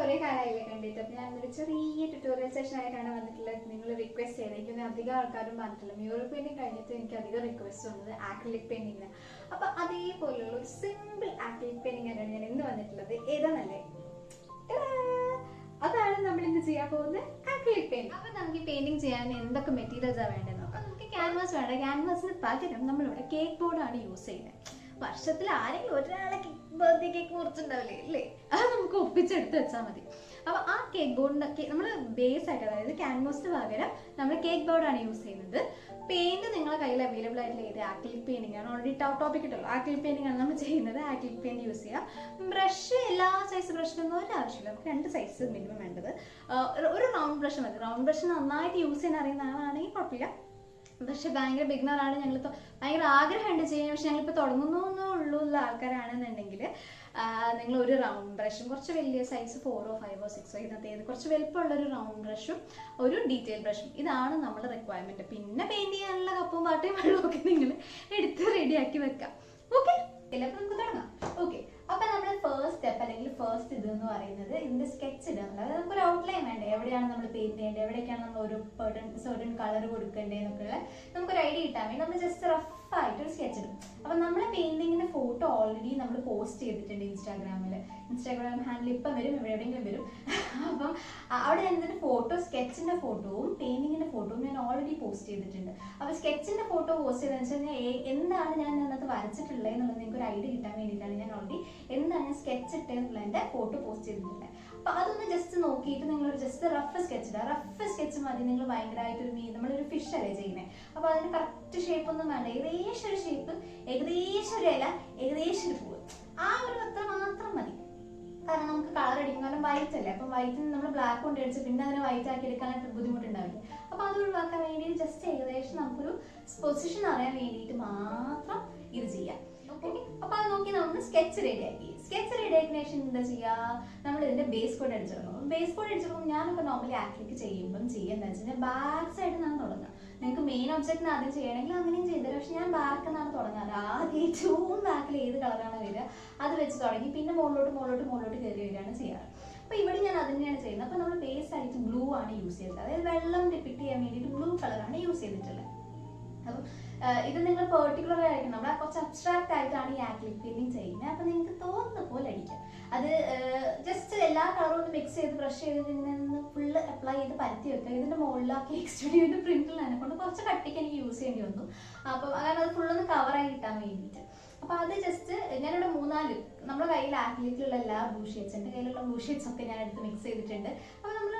കുറേ കാലമായില്ലേ കണ്ടിട്ട്. അപ്പം ഞാനൊരു ചെറിയ ട്യൂട്ടോറിയൽ സെഷൻ ആയിട്ടാണ് വന്നിട്ടുള്ളത്. നിങ്ങൾ റിക്വസ്റ്റ് ചെയ്ത് എനിക്ക് അധികം ആൾക്കാരും പറഞ്ഞിട്ടില്ല. മ്യൂറൽ പെയിന്റിങ് കഴിഞ്ഞിട്ട് എനിക്ക് അധികം റിക്വസ്റ്റ് വന്നത് ആക്രിലിക് പെയിന്റിങ്ങിന്. അപ്പം അതേപോലെയുള്ള ഒരു സിമ്പിൾ ആക്രിലിക് പെയിന്റിംഗ് ആയിട്ടാണ് ഞാൻ ഇന്ന് വന്നിട്ടുള്ളത്. ഏതാണല്ലേ, അതാണ് നമ്മൾ ഇന്ന് ചെയ്യാൻ പോകുന്നത്, ആക്രിലിക് പെയിന്റിംഗ്. അപ്പം നമുക്ക് ഈ പെയിന്റിംഗ് ചെയ്യാൻ എന്തൊക്കെ മെറ്റീരിയൽസാണ് വേണ്ടതെന്ന് നോക്കാം. നമുക്ക് ക്യാൻവാസ് വേണ്ട. ക്യാൻവാസിന് പകരം നമ്മളിവിടെ കേക്ക് ബോർഡാണ് യൂസ് ചെയ്യുന്നത്. വർഷത്തിൽ ആരെങ്കിലും ഒരാളെ ബർത്ത്ഡേ കേക്ക് മുറിച്ചിട്ടുണ്ടാവില്ലേ അല്ലേ, അത് നമുക്ക് ഒപ്പിച്ചെടുത്ത് വെച്ചാൽ മതി. അപ്പോൾ ആ കേക്ക് ബോർഡിനൊക്കെ നമ്മൾ ബേസ് ആയിട്ട്, അതായത് ക്യാൻവാസിന് പകരം നമ്മൾ കേക്ക് ബോർഡാണ് യൂസ് ചെയ്യുന്നത്. പെയിന്റ് നിങ്ങളുടെ കയ്യിൽ അവൈലബിൾ ആയിട്ടുള്ള ഏത് ആക്രിലിക് പെയിന്റിംഗ് ആണ്, ഓൾറെഡി ടോപ്പിക് ഇട്ടല്ലോ, ആക്രിലിക് പെയിന്റിംഗ് ആണ് നമ്മൾ ചെയ്യുന്നത്. ആക്രിലിക് പെയിന്റ് യൂസ് ചെയ്യാം. ബ്രഷ് എല്ലാ സൈസ് ബ്രഷിനൊന്നും ഒരു ആവശ്യമില്ല. നമുക്ക് 2 സൈസ് മിനിമം വേണ്ടത്. ഒരു റൗണ്ട് ബ്രഷ് മതി. റൗണ്ട് ബ്രഷ് നന്നായിട്ട് യൂസ് ചെയ്യാൻ അറിയുന്ന ആളാണെങ്കിൽ കുഴപ്പമില്ല. പക്ഷെ ഭയങ്കര ബിഗിനറാണ്, ഞങ്ങളിപ്പോൾ ഭയങ്കര ആഗ്രഹമുണ്ട് ചെയ്യാൻ, പക്ഷെ ഞങ്ങളിപ്പോൾ തുടങ്ങുന്നേ ഉള്ളൂ ഉള്ള ആൾക്കാരാണെന്നുണ്ടെങ്കിൽ നിങ്ങൾ ഒരു റൗണ്ട് ബ്രഷും കുറച്ച് വലിയ സൈസ് 4 or 5 or 6 ഇതിനകത്ത് കുറച്ച് വലുപ്പമുള്ള ഒരു റൗണ്ട് ബ്രഷും ഒരു ഡീറ്റെയിൽ ബ്രഷും, ഇതാണ് നമ്മുടെ റിക്വയർമെന്റ്. പിന്നെ പെയിന്റ് ചെയ്യാനുള്ള കപ്പും പാട്ടയും വെള്ളമൊക്കെ നിങ്ങൾ എടുത്ത് റെഡിയാക്കി വെക്കാം. ഓക്കെ, അപ്പൊ നമുക്ക് തുടങ്ങാം. ഓക്കെ, അപ്പൊ നമ്മുടെ ഫസ്റ്റ് സ്റ്റെപ്പ് അല്ലെങ്കിൽ ഫസ്റ്റ് ഇത് എന്ന് പറയുന്നത് ഇതിന്റെ സ്കെച്ച് ഇടുക. അതായത് നമുക്കൊരു ഔട്ട്ലൈൻ വേണ്ടേ, എവിടെയാണ് നമ്മൾ പെയിന്റ് ചെയ്യേണ്ടത്, എവിടേക്കാണ് നമ്മൾ ഒരു സർട്ടൺ കളർ കൊടുക്കേണ്ടതെന്നൊക്കെ നമുക്കൊരു ഐഡിയ കിട്ടാൻ വേണ്ടി നമ്മൾ ജസ്റ്റ് റഫായിട്ട് ഒരു സ്കെച്ച് ഇടും. അപ്പൊ നമ്മളെ പെയിന്റിങ്ങിന്റെ ഫോട്ടോ ഓൾറെഡി നമ്മൾ പോസ്റ്റ് ചെയ്തിട്ടുണ്ട് ഇൻസ്റ്റാഗ്രാം ഹാൻഡിൽ ഇപ്പം വരും, എവിടെയെങ്കിലും വരും. അപ്പം അവിടെ എന്നിട്ട് ഫോട്ടോ, സ്കെച്ചിന്റെ ഫോട്ടോവും പെയിന്റിങ്ങിന്റെ ഫോട്ടോവും ഞാൻ ഓൾറെഡി പോസ്റ്റ് ചെയ്തിട്ടുണ്ട്. അപ്പൊ സ്കെച്ചിന്റെ ഫോട്ടോ പോസ്റ്റ് ചെയ്തതെന്ന് വെച്ച് കഴിഞ്ഞാൽ എന്താണ് ഞാൻ അതിനകത്ത് വരച്ചിട്ടുള്ളത് എന്നുള്ളത് നിങ്ങൾക്ക് ഒരു ഐഡിയ കിട്ടാൻ വേണ്ടിയിട്ടാണ് ഞാൻ ഓൾറെഡി എന്താണ് ഞാൻ സ്കെച്ച് ഇട്ടെന്നുള്ളതിന്റെ ഫോട്ടോ പോസ്റ്റ് ചെയ്തിട്ടുണ്ട്. അപ്പൊ അതൊന്ന് ജസ്റ്റ് നോക്കിയിട്ട് നിങ്ങളൊരു ജസ്റ്റ് റഫ് സ്കെച്ച് ഇടുക. റഫ് സ്കെച്ച് മതി. നിങ്ങൾ ഭയങ്കരമായിട്ടൊരു നമ്മളൊരു ഫിഷ് അല്ലേ ചെയ്യുന്നത്, അപ്പൊ അതിന് കറക്റ്റ് ഷേപ്പ് ഒന്നും വേണ്ട. ഏകദേശം ഒരു ഷേപ്പ്, ഏകദേശം ഒരു ഇല, ഏകദേശം ഒരു പൂവ്, ആ ഒരു അത്ര മാത്രം മതി. കാരണം നമുക്ക് കളർ അടിക്കും, കാരണം വൈറ്റ് അല്ലേ. അപ്പം വൈറ്റിന് നമ്മൾ ബ്ലാക്ക് കൊണ്ട് അടിച്ച് പിന്നെ അതിനെ വൈറ്റ് ആക്കി എടുക്കാനായിട്ട് ബുദ്ധിമുട്ടുണ്ടാവില്ല. അപ്പൊ അത് ഒഴിവാക്കാൻ വേണ്ടി ജസ്റ്റ് ഏകദേശം നമുക്കൊരു പൊസിഷൻ അറിയാൻ വേണ്ടിയിട്ട് മാത്രം ഇത് ചെയ്യാം. ഓക്കെ, അപ്പൊ അത് നോക്കി നമ്മൾ സ്കെച്ച് റെഡിയാക്കി. സ്കെച്ച് റെഡിയാക്കിയ ശേഷം എന്താ ചെയ്യുക, നമ്മൾ ഇതിന്റെ ബേസ് കോഡ് അടിച്ചിടണം. ബേസ് കോഡ് അടിച്ചിടുമ്പോൾ ഞാനൊക്കെ നോർമലി ആക്രിലിക് ചെയ്യുമ്പം ചെയ്യുന്നത് വെച്ച് കഴിഞ്ഞാൽ ബാക്ക് സൈഡിൽ നിന്നാണ് തുടങ്ങുക. നിങ്ങൾക്ക് മെയിൻ ഒബ്ജക്റ്റിന് ആദ്യം ചെയ്യണമെങ്കിൽ അങ്ങനെയും ചെയ്തുതരാം. പക്ഷെ ഞാൻ ബാക്കിൽ നിന്നാണ് തുടങ്ങാറ്. ആദ്യം ഏറ്റവും ബാക്കിൽ ഏത് കളറാണ് വരിക അത് വെച്ച് തുടങ്ങി പിന്നെ മുകളിലോട്ട് കയറി വരികയാണ് ചെയ്യാറ്. അപ്പൊ ഇവിടെ ഞാൻ അത് തന്നെയാണ് ചെയ്യുന്നത്. അപ്പൊ നമ്മൾ ബേസ് ആയിട്ട് ബ്ലൂ ആണ് യൂസ് ചെയ്തത്. അതായത് വെള്ളം ഡിപ്പിക്ട് ചെയ്യാൻ വേണ്ടിയിട്ട് ബ്ലൂ കളറാണ് യൂസ് ചെയ്തിട്ടുള്ളത്. അപ്പം ഇത് നിങ്ങൾ പെർട്ടിക്കുലർ ആയിരിക്കും, നമ്മൾ കുറച്ച് അബ്സ്ട്രാക്ട് ആയിട്ടാണ് ഈ ആക്രിലിക് പെയിന്റിങ് ചെയ്യുന്നത്. അപ്പൊ നിങ്ങൾക്ക് തോന്നുന്ന പോലെ അടിക്കാം. അത് ജസ്റ്റ് എല്ലാ കളറും ഒന്ന് മിക്സ് ചെയ്ത് ബ്രഷ് ചെയ്ത് നിന്ന് ഫുള്ള് അപ്ലൈ ചെയ്ത് പരത്തി വെക്കുക. ഇതിന്റെ മുകളിലാക്കി കേക്ക് സ്റ്റുഡിയോന്റെ പ്രിന്റിലാണ് കൊണ്ട് കുറച്ച് കട്ടിക്ക് എനിക്ക് യൂസ് ചെയ്യേണ്ടി വന്നു. അപ്പം കാരണം അത് ഫുള്ളൊന്ന് കവറായി കിട്ടാൻ വേണ്ടിയിട്ട്. അപ്പൊ അത് ജസ്റ്റ് ഞാനിവിടെ 3-4 നമ്മുടെ കയ്യിൽ ആക്രിലിക്കിലുള്ള എല്ലാ ബ്ലൂ ഷെയ്ഡ്സ്, എൻ്റെ കയ്യിലുള്ള ബ്ലൂ ഷെയ്ഡ്സ് ഒക്കെ ഞാൻ എടുത്ത് മിക്സ് ചെയ്തിട്ടുണ്ട്. അപ്പൊ നമ്മൾ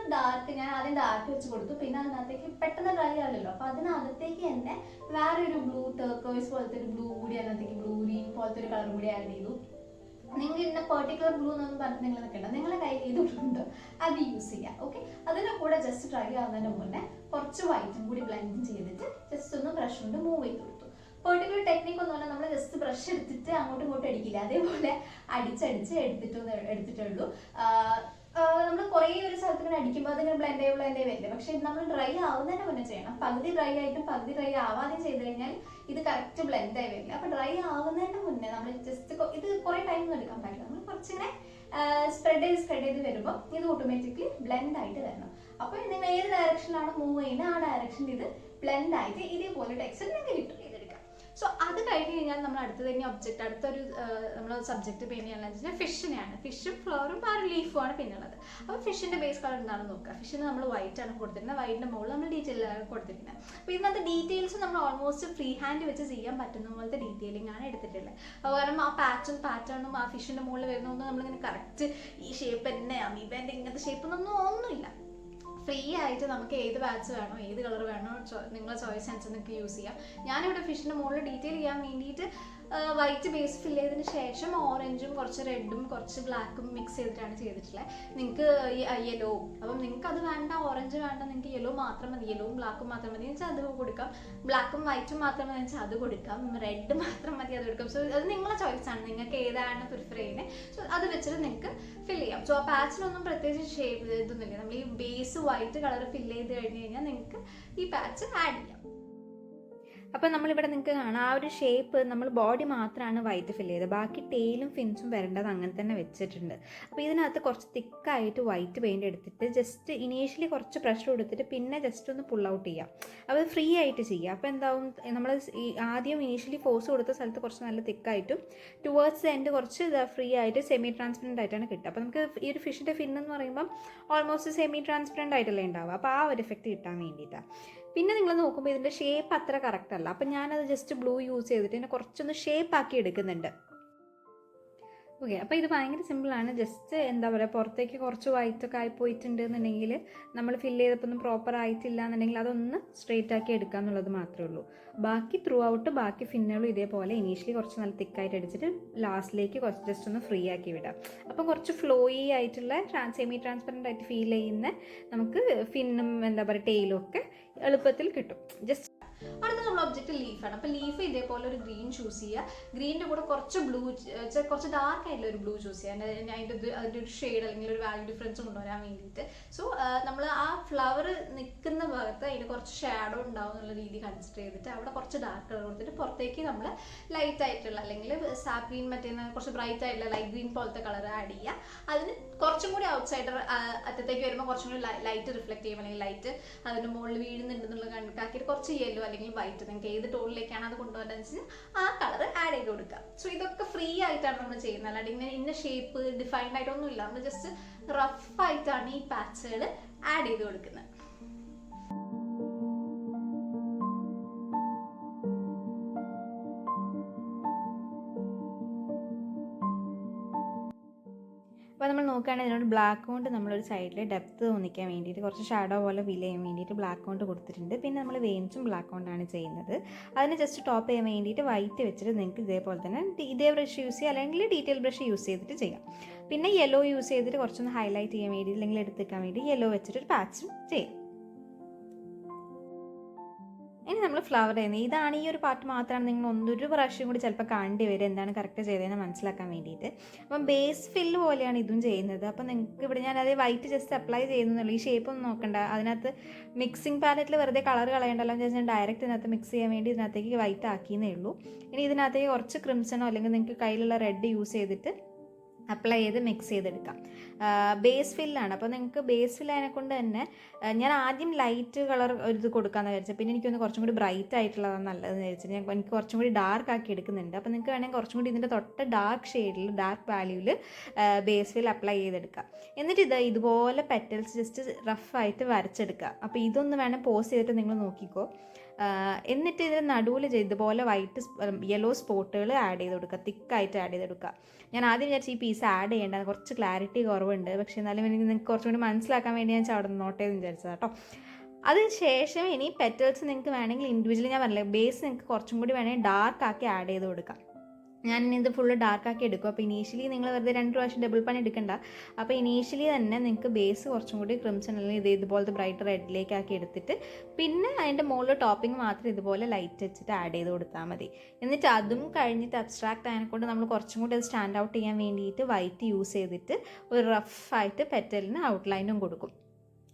ഞാൻ ആദ്യം ഡാർക്ക് വെച്ച് കൊടുത്തു. പിന്നെ അതിനകത്തേക്ക് പെട്ടെന്ന് ഡ്രൈ ആവില്ലല്ലോ, അപ്പൊ അതിനകത്തേക്ക് തന്നെ വേറെ ഒരു ബ്ലൂ ടർക്കോയ്സ് പോലത്തെ ഒരു ബ്ലൂ കൂടി, അതിനകത്തേക്ക് ബ്ലൂ ഗ്രീൻ പോലത്തെ ഒരു കളർ കൂടി ആഡ് ചെയ്തു. നിങ്ങൾ ഇന്ന പെർട്ടിക്കുലർ ബ്ലൂ എന്നൊന്നും പറഞ്ഞ് നിങ്ങൾ നിൽക്കണ്ട, നിങ്ങളുടെ കയ്യിൽ ഏത് ബ്ലൂ ഉണ്ടോ അത് യൂസ് ചെയ്യാം. ഓക്കെ, അതിന്റെ കൂടെ ജസ്റ്റ് ഡ്രൈ ആവുന്നതിന് മുന്നേ കുറച്ച് വൈറ്റും കൂടി ബ്ലെൻഡ് ചെയ്തിട്ട് ജസ്റ്റ് ഒന്ന് ബ്രഷ് കൊണ്ട് മൂവ് ചെയ്ത് കൊടുത്തു. പെർട്ടിക്കുലർ ടെക്നിക്ക് ഒന്നുമല്ല, നമ്മൾ ജസ്റ്റ് ബ്രഷ് എടുത്തിട്ട് അങ്ങോട്ടും ഇങ്ങോട്ടും അടിക്കില്ല, അതേപോലെ അടിച്ചടിച്ച് എടുത്തിട്ടുള്ളൂ. നമ്മൾ കുറേ ഒരു സ്ഥലത്ത് ഇങ്ങനെ അടിക്കുമ്പോൾ അതിങ്ങനെ ബ്ലെൻഡ് വരില്ല. പക്ഷെ നമ്മൾ ഡ്രൈ ആവുന്നതിന് മുന്നേ ചെയ്യണം. പകുതി ഡ്രൈ ആയിട്ടും പകുതി ഡ്രൈ ആവാതെയും ചെയ്ത് കഴിഞ്ഞാൽ ഇത് കറക്റ്റ് ബ്ലെൻഡ് ആയി വരില്ല. അപ്പൊ ഡ്രൈ ആവുന്നതിന് മുന്നേ നമ്മൾ ജസ്റ്റ് ഇത് കുറെ ടൈം ഒന്നും എടുക്കാൻ പാടില്ല. നമ്മൾ കുറച്ചിങ്ങനെ സ്പ്രെഡ് ചെയ്ത് വരുമ്പോൾ ഇത് ഓട്ടോമാറ്റിക്കലി ബ്ലെൻഡ് ആയിട്ട് വരണം. അപ്പോൾ നിങ്ങൾ ഏത് ഡയറക്ഷനിലാണ് മൂവ് ചെയ്യുന്നത് ആ ഡയറക്ഷനിൽ ഇത് ബ്ലെൻഡ് ആയിട്ട് ഇതേപോലെ ടെക്സ്ചർ നിങ്ങൾക്ക് കിട്ടും. സോ അത് കഴിഞ്ഞ് കഴിഞ്ഞാൽ നമ്മൾ അടുത്തത് തന്നെ അടുത്തൊരു നമ്മൾ സബ്ജക്ട് പെയിന്റ് ചെയ്യാനുള്ള ഫിഷിനെയാണ്. ഫിഷും ഫ്ലവറും ആ ഒരു ലീഫുമാണ് പിന്നുള്ളത്. അപ്പോൾ ഫിഷിന്റെ ബേസ് കളർ എന്താണെന്ന് നോക്കുക. ഫിഷിന് നമ്മൾ വൈറ്റ് ആണ് കൊടുത്തിരുന്നത്. വൈറ്റിന്റെ മുകളിൽ നമ്മൾ ഡീറ്റെയിൽ ആണ് കൊടുത്തിരിക്കുന്നത്. അപ്പോൾ ഇതിനകത്ത് ഡീറ്റെയിൽസ് നമ്മൾ ഓൾമോസ്റ്റ് ഫ്രീ ഹാൻഡ് വെച്ച് ചെയ്യാൻ പറ്റുന്ന പോലത്തെ ഡീറ്റെയിലിംഗ് ആണ് എടുത്തിട്ടുള്ളത്. കാരണം ആ പാറ്റേണും ആ ഫിഷിന്റെ മുകളിൽ വരുന്നൊന്നും നമ്മളിങ്ങനെ കറക്റ്റ് ഈ ഷേപ്പ് തന്നെ അമീബേന്റെ ഇങ്ങനത്തെ ഷേപ്പ് ഒന്നുമില്ല. ഫ്രീ ആയിട്ട് നമുക്ക് ഏത് പാച്ച് വേണോ, ഏത് കളർ വേണോ, നിങ്ങളെ ചോയ്സ് അനുസരിച്ച് നിങ്ങൾക്ക് യൂസ് ചെയ്യാം. ഞാനിവിടെ ഫിഷിന്റെ മുകളിൽ ഡീറ്റെയിൽ ചെയ്യാൻ വേണ്ടിയിട്ട് വൈറ്റ് ബേസ് ഫില്ല് ചെയ്തതിന് ശേഷം ഓറഞ്ചും കുറച്ച് റെഡും കുറച്ച് ബ്ലാക്കും മിക്സ് ചെയ്തിട്ടാണ് ചെയ്തിട്ടുള്ളത്. നിങ്ങൾക്ക് ഈ യെല്ലോ, അപ്പം നിങ്ങൾക്ക് അത് വേണ്ട, ഓറഞ്ച് വേണ്ട, നിങ്ങൾക്ക് യെല്ലോ മാത്രം മതി, യെല്ലോവും ബ്ലാക്കും മാത്രം മതി വെച്ചാൽ അത് കൊടുക്കാം. ബ്ലാക്കും വൈറ്റും മാത്രം മതി വെച്ചാൽ അത് കൊടുക്കാം. റെഡ് മാത്രം മതി അത് കൊടുക്കാം. സോ അത് നിങ്ങളെ ചോയ്സ് ആണ്, നിങ്ങൾക്ക് ഏതാണ് പ്രിഫർ ചെയ്യുന്നത്. സോ അത് വെച്ചിട്ട് നിങ്ങൾക്ക് ഫില്ല് ചെയ്യാം. സോ ആ പാച്ചിനൊന്നും പ്രത്യേകിച്ച് ഷേപ്പ് ഇതൊന്നുമില്ല. നമ്മൾ ഈ ബേസ് വൈറ്റ് കളർ ഫില്ല് ചെയ്ത് കഴിഞ്ഞ് കഴിഞ്ഞാൽ നിങ്ങൾക്ക് ഈ പാച്ച് ആഡ് ചെയ്യാം. അപ്പോൾ നമ്മളിവിടെ നിങ്ങൾക്ക് കാണാം ആ ഒരു ഷേപ്പ് നമ്മൾ ബോഡി മാത്രമാണ് വൈറ്റ് ഫില്ല് ചെയ്തത്, ബാക്കി ടെയിലും ഫിൻസും വരേണ്ടത് അങ്ങനെ തന്നെ വെച്ചിട്ടുണ്ട്. അപ്പോൾ ഇതിനകത്ത് കുറച്ച് തിക്കായിട്ട് വൈറ്റ് പെയിൻറ്റ് എടുത്തിട്ട് ജസ്റ്റ് ഇനീഷ്യലി കുറച്ച് പ്രഷർ കൊടുത്തിട്ട് പിന്നെ ജസ്റ്റ് ഒന്ന് പുൾ ഔട്ട് ചെയ്യാം. അപ്പോൾ അത് ഫ്രീ ആയിട്ട് ചെയ്യുക. അപ്പോൾ എന്താവും, നമ്മൾ ആദ്യം ഇനീഷ്യലി ഫോഴ്സ് കൊടുത്ത സ്ഥലത്ത് കുറച്ച് നല്ല തിക്കായിട്ടും ടുവേർഡ്സ് എൻഡ് കുറച്ച് ഫ്രീ ആയിട്ട് സെമി ട്രാൻസ്പെറൻറ്റ് ആയിട്ടാണ് കിട്ടുക. അപ്പോൾ നമുക്ക് ഈ ഒരു ഫിഷിൻ്റെ ഫിൻ എന്ന് പറയുമ്പം ഓൾമോസ്റ്റ് സെമി ട്രാൻസ്പെറൻറ്റ് ആയിട്ടല്ലേ ഉണ്ടാവുക. അപ്പോൾ ആ ഒരു എഫക്റ്റ് കിട്ടാൻ വേണ്ടിയിട്ടാണ്. പിന്നെ നിങ്ങൾ നോക്കുമ്പോൾ ഇതിൻ്റെ ഷേപ്പ് അത്ര കറക്റ്റ് അല്ല. അപ്പം ഞാനത് ജസ്റ്റ് ബ്ലൂ യൂസ് ചെയ്തിട്ട് ഇതിനെ കുറച്ചൊന്ന് ഷേപ്പ് ആക്കി എടുക്കുന്നുണ്ട്. ഓക്കെ, അപ്പോൾ ഇത് ഭയങ്കര സിമ്പിളാണ്. ജസ്റ്റ് എന്താ പറയുക, പുറത്തേക്ക് കുറച്ച് വൈറ്റൊക്കെ ആയി പോയിട്ടുണ്ട് എന്നുണ്ടെങ്കിൽ നമ്മൾ ഫില്ല് ചെയ്തപ്പോൾ ഒന്നും പ്രോപ്പർ ആയിട്ടില്ല എന്നുണ്ടെങ്കിൽ അതൊന്ന് സ്ട്രെയിറ്റ് ആക്കി എടുക്കുക എന്നുള്ളത് മാത്രമേ ഉള്ളൂ. ബാക്കി ത്രൂ ഔട്ട് ബാക്കി ഫിന്നുകളും ഇതേപോലെ ഇനീഷ്യലി കുറച്ച് നല്ല തിക്കായിട്ട് അടിച്ചിട്ട് ലാസ്റ്റിലേക്ക് കുറച്ച് ജസ്റ്റ് ഒന്ന് ഫ്രീ ആക്കി വിടാം. അപ്പം കുറച്ച് ഫ്ലോയി ആയിട്ടുള്ള സെമി ട്രാൻസ്പെറൻ്റ് ആയിട്ട് ഫീൽ ചെയ്യുന്ന നമുക്ക് ഫിന്നും എന്താ പറയുക ടെയിലും ഒക്കെ എളുപ്പത്തിൽ കിട്ടും. ജസ്റ്റ് അടുത്ത നമ്മൾ ഒബ്ജക്റ്റ് ലീഫാണ്. അപ്പോൾ ലീഫ് ഇതേപോലെ ഒരു ഗ്രീൻ ചൂസ് ചെയ്യുക. ഗ്രീനിൻ്റെ കൂടെ കുറച്ച് ബ്ലൂ, കുറച്ച് ഡാർക്ക് ആയിട്ടുള്ള ഒരു ബ്ലൂ ചൂസ് ചെയ്യുക. അതിൻ്റെ ഒരു ഷെയ്ഡ് അല്ലെങ്കിൽ ഒരു വാല്യൂ ഡിഫറൻസ് കൊണ്ടുവരാൻ വേണ്ടിയിട്ട്. സോ നമ്മൾ ആ ഫ്ലവർ നിൽക്കുന്ന ഭാഗത്ത് അതിന് കുറച്ച് ഷാഡോ ഉണ്ടാവും എന്നുള്ള രീതി കൺസിഡർ ചെയ്തിട്ട് അവിടെ കുറച്ച് ഡാർക്ക് കളർ കൊടുത്തിട്ട് പുറത്തേക്ക് നമ്മൾ ലൈറ്റ് ആയിട്ടുള്ള അല്ലെങ്കിൽ സാപ്പ് ഗ്രീൻ മറ്റേ കുറച്ച് ബ്രൈറ്റ് ആയിട്ടുള്ള ലൈറ്റ് ഗ്രീൻ പോലത്തെ കളർ ആഡ് ചെയ്യുക. അതിന് കുറച്ചും കൂടി ഔട്ട്സൈഡർ അറ്റത്തേക്ക് വരുമ്പോൾ കുറച്ചും കൂടി ലൈറ്റ് റിഫ്ലക്ട് ചെയ്യും, അല്ലെങ്കിൽ ലൈറ്റ് അതിൻ്റെ മുകളിൽ വീഴുന്നുണ്ടെന്നുള്ള കണക്കാക്കിയിട്ട് കുറച്ച് യെല്ലോ അല്ലെങ്കിൽ വൈറ്റ്, നിങ്ങൾക്ക് ഏത് ടോണിലേക്കാണ് അത് കൊണ്ടുവരേണ്ടത് വെച്ചാൽ ആ കളർ ആഡ് ചെയ്ത് കൊടുക്കുക. സോ ഇതൊക്കെ ഫ്രീ ആയിട്ടാണ് നമ്മൾ ചെയ്യുന്നത്, അല്ലാണ്ട് ഇന്ന ഷേപ്പ് ഡിഫൈൻഡ് ആയിട്ടൊന്നും ഇല്ല. നമ്മൾ ജസ്റ്റ് റഫ് ആയിട്ടാണ് ഈ പാച്ചുകൾ ആഡ് ചെയ്ത് കൊടുക്കുന്നത്. അപ്പോൾ നമ്മൾ നോക്കുകയാണെങ്കിൽ ഇതിനോട് ബ്ലാക്ക് കൊണ്ട് നമ്മളൊരു സൈഡിൽ ഡെപ്ത് തോന്നിക്കാൻ വേണ്ടിയിട്ട് കുറച്ച് ഷാഡോ പോലെ ഫീൽ ചെയ്യാൻ വേണ്ടിയിട്ട് ബ്ലാക്ക് കൊണ്ട് കൊടുത്തിട്ടുണ്ട്. പിന്നെ നമ്മൾ വെയിൻസും ബ്ലാക്ക് കൊണ്ടാണ് ചെയ്യുന്നത്. അതിന് ജസ്റ്റ് ടോപ്പ് ചെയ്യാൻ വേണ്ടിയിട്ട് വൈറ്റ് വെച്ചിട്ട് നിങ്ങൾക്ക് ഇതേപോലെ തന്നെ ഇതേ ബ്രഷ് യൂസ് ചെയ്യുക, അല്ലെങ്കിൽ ഡീറ്റെയിൽ ബ്രഷ് യൂസ് ചെയ്തിട്ട് ചെയ്യാം. പിന്നെ യെല്ലോ യൂസ് ചെയ്തിട്ട് കുറച്ചൊന്ന് ഹൈലൈറ്റ് ചെയ്യാൻ വേണ്ടി അല്ലെങ്കിൽ എടുത്തേക്കാൻ വേണ്ടി യെല്ലോ വെച്ചിട്ടൊരു പാച്ചും ചെയ്യാം. ഇനി നമ്മൾ ഫ്ലവർ ചെയ്യുന്നത് ഇതാണ്. ഈ ഒരു പാർട്ട് മാത്രമാണ് നിങ്ങൾ ഒന്നൊരു പ്രാവശ്യം കൂടി ചിലപ്പോൾ കാണേണ്ടി വരും എന്താണ് കറക്റ്റ് ചെയ്തതെന്ന് മനസ്സിലാക്കാൻ വേണ്ടിയിട്ട്. അപ്പം ബേസ് ഫില്ല് പോലെയാണ് ഇതും ചെയ്യുന്നത്. അപ്പം നിങ്ങൾക്ക് ഇവിടെ ഞാൻ അതേ വൈറ്റ് ജസ്റ്റ് അപ്ലൈ ചെയ്യുന്നുള്ളൂ. ഈ ഷേപ്പ് ഒന്നും നോക്കണ്ട. അതിനകത്ത് മിക്സിംഗ് പാലറ്റിൽ വെറുതെ കളർ കളയണ്ടല്ലോ എന്ന് ഞാൻ ഡയറക്റ്റ് ഇതിനകത്ത് മിക്സ് ചെയ്യാൻ വേണ്ടി ഇതിനകത്തേക്ക് വൈറ്റ് ആക്കിയെന്നേ ഉള്ളൂ. ഇനി ഇതിനകത്തേക്ക് കുറച്ച് ക്രിംസണോ അല്ലെങ്കിൽ നിങ്ങൾക്ക് കയ്യിലുള്ള റെഡ് യൂസ് ചെയ്തിട്ട് അപ്ലൈ ചെയ്ത് മിക്സ് ചെയ്തെടുക്കാം. ബേസ് ഫില്ലാണ്. അപ്പോൾ നിങ്ങൾക്ക് ബേസ് ഫിൽ അതിനെ കൊണ്ട് തന്നെ ഞാൻ ആദ്യം ലൈറ്റ് കളർ ഇത് കൊടുക്കാമെന്ന് വിചാരിച്ചത്. പിന്നെ എനിക്കൊന്ന് കുറച്ചും കൂടി ബ്രൈറ്റ് ആയിട്ടുള്ളതാണ് നല്ലതെന്ന് വിചാരിച്ചത്. എനിക്ക് കുറച്ചും കൂടി ഡാർക്ക് ആക്കി എടുക്കുന്നുണ്ട്. അപ്പോൾ നിങ്ങൾക്ക് വേണമെങ്കിൽ കുറച്ചും കൂടി ഇതിൻ്റെ തൊട്ട് ഡാർക്ക് ഷെയ്ഡിൽ ഡാർക്ക് വാല്യൂവിൽ ബേസ് ഫിൽ അപ്ലൈ ചെയ്തെടുക്കാം. എന്നിട്ട് ഇതുപോലെ പെറ്റൽസ് ജസ്റ്റ് റഫായിട്ട് വരച്ചെടുക്കുക. അപ്പോൾ ഇതൊന്ന് വേണം പോസ് ചെയ്തിട്ട് നിങ്ങൾ നോക്കിക്കോ. എന്നിട്ട് ഇതിന് നടുവിൽ ഇതുപോലെ വൈറ്റ് യെല്ലോ സ്പോട്ടുകൾ ആഡ് ചെയ്ത് കൊടുക്കുക, തിക്കായിട്ട് ആഡ് ചെയ്ത് കൊടുക്കുക. ഞാൻ ആദ്യം വിചാരിച്ചു ഈ പീസ് ആഡ് ചെയ്യേണ്ടത്, കുറച്ച് ക്ലാരിറ്റി കുറവുണ്ട്, പക്ഷേ എന്നാലും എനിക്ക് നിങ്ങൾക്ക് കുറച്ചും കൂടി മനസ്സിലാക്കാൻ വേണ്ടി ഞാൻ അവിടെ നോട്ട് ചെയ്ത് വിചാരിച്ചത് കേട്ടോ. അതിന് ശേഷം ഇനി പെറ്റൽസ് നിങ്ങൾക്ക് വേണമെങ്കിൽ ഇൻഡിവിജ്വലി ഞാൻ പറഞ്ഞില്ല, ബേസ് നിങ്ങൾക്ക് കുറച്ചും കൂടി വേണമെങ്കിൽ ഡാർക്ക് ആക്കി ആഡ് ചെയ്ത് കൊടുക്കാം. ഞാൻ ഇത് ഫുള്ള് ഡാർക്കാക്കി എടുക്കും. അപ്പോൾ ഇനീഷ്യലി നിങ്ങൾ വെറുതെ 2 പ്രാവശ്യം ഡബിൾ പണി എടുക്കണ്ട. അപ്പോൾ ഇനീഷ്യലി തന്നെ നിങ്ങൾക്ക് ബേസ് കുറച്ചും കൂടി ക്രിംസൺ അല്ലെങ്കിൽ ഇതുപോലത്തെ ബ്രൈറ്റ് റെഡിലേക്ക് ആക്കി എടുത്തിട്ട് പിന്നെ അതിൻ്റെ മുകളിൽ ടോപ്പിംഗ് മാത്രം ഇതുപോലെ ലൈറ്റ് വെച്ചിട്ട് ആഡ് ചെയ്ത് കൊടുത്താൽ മതി. എന്നിട്ട് അതും കഴിഞ്ഞിട്ട് അബ്സ്ട്രാക്റ്റ് ആയതിനെക്കൊണ്ട് നമ്മൾ കുറച്ചും കൂടി അത് സ്റ്റാൻഡ് ഔട്ട് ചെയ്യാൻ വേണ്ടിയിട്ട് വൈറ്റ് യൂസ് ചെയ്തിട്ട് ഒരു റഫായിട്ട് പെറ്റലിന് ഔട്ട്ലൈനും കൊടുക്കും.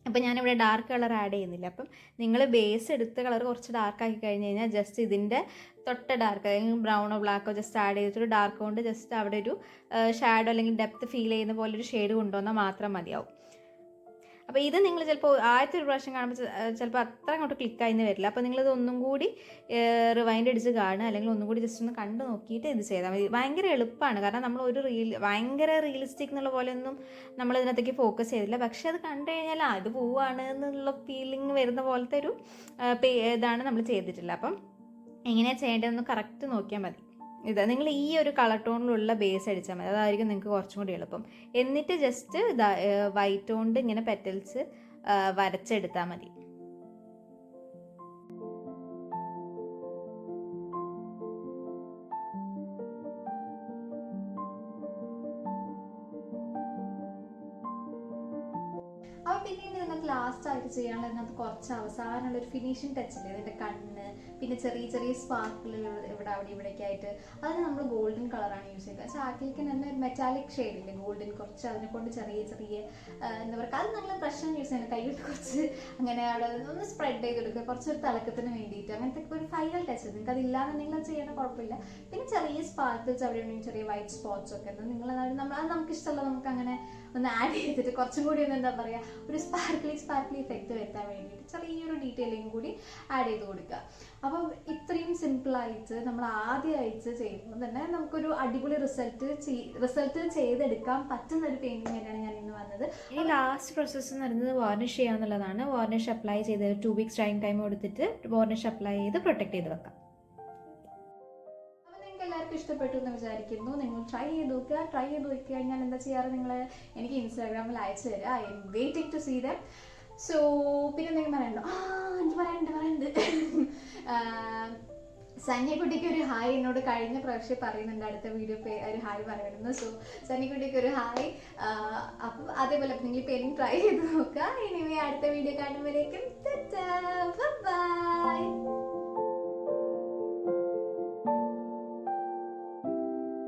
അപ്പോൾ ഞാനിവിടെ ഡാർക്ക് കളർ ആഡ് ചെയ്യുന്നില്ല. അപ്പം നിങ്ങൾ ബേസ് എടുത്ത കളർ കുറച്ച് ഡാർക്ക് ആക്കി കഴിഞ്ഞ് കഴിഞ്ഞാൽ ജസ്റ്റ് ഇതിൻ്റെ തൊട്ട് ഡാർക്ക് അല്ലെങ്കിൽ ബ്രൗണോ ബ്ലാക്കോ ജസ്റ്റ് ആഡ് ചെയ്തിട്ടൊരു ഡാർക്ക് കൊണ്ട് ജസ്റ്റ് അവിടെ ഒരു ഷാഡോ അല്ലെങ്കിൽ ഡെപ്ത് ഫീൽ ചെയ്യുന്ന പോലെ ഒരു ഷെയ്ഡ് കൊണ്ടുവന്നാൽ മാത്രം മതിയാവും. അപ്പോൾ ഇത് നിങ്ങൾ ചിലപ്പോൾ ആദ്യത്തെ ഒരു പ്രാവശ്യം കാണുമ്പോൾ ചിലപ്പോൾ അത്ര അങ്ങോട്ട് ക്ലിക്കായിന്ന് വരില്ല. അപ്പോൾ നിങ്ങളിത് ഒന്നും കൂടി റിവൈൻഡ് അടിച്ച് കാണുക, അല്ലെങ്കിൽ ഒന്നും കൂടി ജസ്റ്റ് ഒന്ന് കണ്ടു നോക്കിയിട്ട് ഇത് ചെയ്താൽ മതി. ഭയങ്കര എളുപ്പമാണ്. കാരണം നമ്മൾ ഒരു ഭയങ്കര റിയലിസ്റ്റിക് എന്നുള്ള പോലെയൊന്നും നമ്മൾ ഇതിനകത്തേക്ക് ഫോക്കസ് ചെയ്തില്ല. പക്ഷെ അത് കണ്ടു കഴിഞ്ഞാൽ അത് പോവാണ് എന്നുള്ള ഫീലിംഗ് വരുന്ന പോലത്തെ ഒരു ഇതാണ് നമ്മൾ ചെയ്തിട്ടില്ല. അപ്പം എങ്ങനെയാണ് ചെയ്യേണ്ടതെന്ന് കറക്റ്റ് നോക്കിയാൽ മതി. നിങ്ങൾ ഈ ഒരു കളർ ടോണിലുള്ള ബേസ് അടിച്ചാൽ മതി, അതായിരിക്കും നിങ്ങൾക്ക് കുറച്ചും കൂടി എളുപ്പം. എന്നിട്ട് ജസ്റ്റ് വൈറ്റ് കൊണ്ട് ഇങ്ങനെ പെറ്റൽസ് വരച്ചെടുത്താൽ മതി. അപ്പോൾ പിന്നെ ഇതിനകത്ത് ലാസ്റ്റ് ആയിട്ട് ചെയ്യാനുള്ള ഇതിനകത്ത് കുറച്ച് അവസാനമുള്ള ഒരു ഫിനിഷിങ് ടച്ച് ഇല്ലേ, ഇതിൻ്റെ കണ്ണ് പിന്നെ ചെറിയ ചെറിയ സ്പാർക്കിൾ ഇവിടെ അവിടെ ഇവിടെയൊക്കെ ആയിട്ട് അതിന് നമ്മൾ ഗോൾഡൻ കളറാണ് യൂസ് ചെയ്യുക. പക്ഷേ ആക്രിലിക്കിന് തന്നെ മെറ്റാലിക് ഷെയ്ഡില്ലേ ഗോൾഡൻ, കുറച്ച് അതിനെ കൊണ്ട് ചെറിയ ചെറിയ എന്താ പറയുക, അത് നമ്മൾ ബ്രഷാണ് യൂസ് ചെയ്യുന്നത്. കയ്യിൽ കുറച്ച് അങ്ങനെ അവിടെ ഒന്ന് സ്പ്രെഡ് ചെയ്ത് കൊടുക്കുക, കുറച്ചൊരു തിളക്കത്തിന് വേണ്ടിയിട്ട്. അങ്ങനത്തെ ഒരു ഫൈനൽ ടച്ച്. നിങ്ങൾക്ക് അതില്ലാന്നുണ്ടെങ്കിൽ അത് ചെയ്യണ കുഴപ്പമില്ല. പിന്നെ ചെറിയ സ്പാർക്കിൾസ് അവിടെ ഉണ്ടെങ്കിൽ ചെറിയ വൈറ്റ് സ്പോട്ട്സ് ഒക്കെ ഉണ്ട്. നിങ്ങൾ അത് നമുക്ക് ഇഷ്ടമുള്ള നമുക്ക് അങ്ങനെ ഒന്ന് ആഡ് ചെയ്തിട്ട് കുറച്ചും കൂടി ഒന്ന് എന്താ പറയുക ഒരു സ്പാർക്ലി ഇഫക്റ്റ് വരുത്താൻ വേണ്ടിയിട്ട് ചെറിയൊരു ഡീറ്റെയിലിംഗ് കൂടി ആഡ് ചെയ്ത് കൊടുക്കുക. അപ്പം ഇത്രയും സിമ്പിളായിട്ട് നമ്മൾ ആദ്യമായിട്ട് ചെയ്യുമ്പോൾ തന്നെ നമുക്കൊരു അടിപൊളി റിസൾട്ട് ചെയ്തെടുക്കാൻ പറ്റുന്ന ഒരു പെയിന്റിംഗ് ആയിട്ടാണ് ഞാൻ ഇന്ന് വന്നത്. ഈ ലാസ്റ്റ് പ്രോസസ്സ് എന്ന് പറയുന്നത് വാർണിഷ് ചെയ്യാന്നുള്ളതാണ്. വാർണിഷ് അപ്ലൈ ചെയ്ത് 2 weeks ഡ്രൈയിങ് ടൈം കൊടുത്തിട്ട് വാർണിഷ് അപ്ലൈ ചെയ്ത് പ്രൊട്ടക്ട് ചെയ്ത് വെക്കാം. എല്ലാവർക്കും ഇഷ്ടപ്പെട്ടു എന്ന് വിചാരിക്കുന്നു. നിങ്ങൾ ട്രൈ ചെയ്ത് നോക്കി കഴിഞ്ഞാൽ എന്താ ചെയ്യാറ്, നിങ്ങൾ എനിക്ക് ഇൻസ്റ്റാഗ്രാമിൽ അയച്ചു തരിക. I'm waiting to see them. So പിന്നെ എന്തെങ്കിലും പറയണ്ടോ? എനിക്ക് പറയാനുണ്ട്. സന്നിക്കുട്ടിക്ക് ഒരു ഹായ് എന്നോട് കഴിഞ്ഞ പ്രാവശ്യം പറയുന്നുണ്ട്, അടുത്ത വീഡിയോ ഒരു ഹായ് പറയണമെന്ന്. സോ സന്നിക്കുട്ടിക്ക് ഒരു ഹായ്. അപ്പം അതേപോലെ നിങ്ങൾ പെയിന്റിംഗ് ട്രൈ ചെയ്ത് നോക്കുക. ഇനി അടുത്ത വീഡിയോ കാണുമ്പോഴേക്കും ബൈ.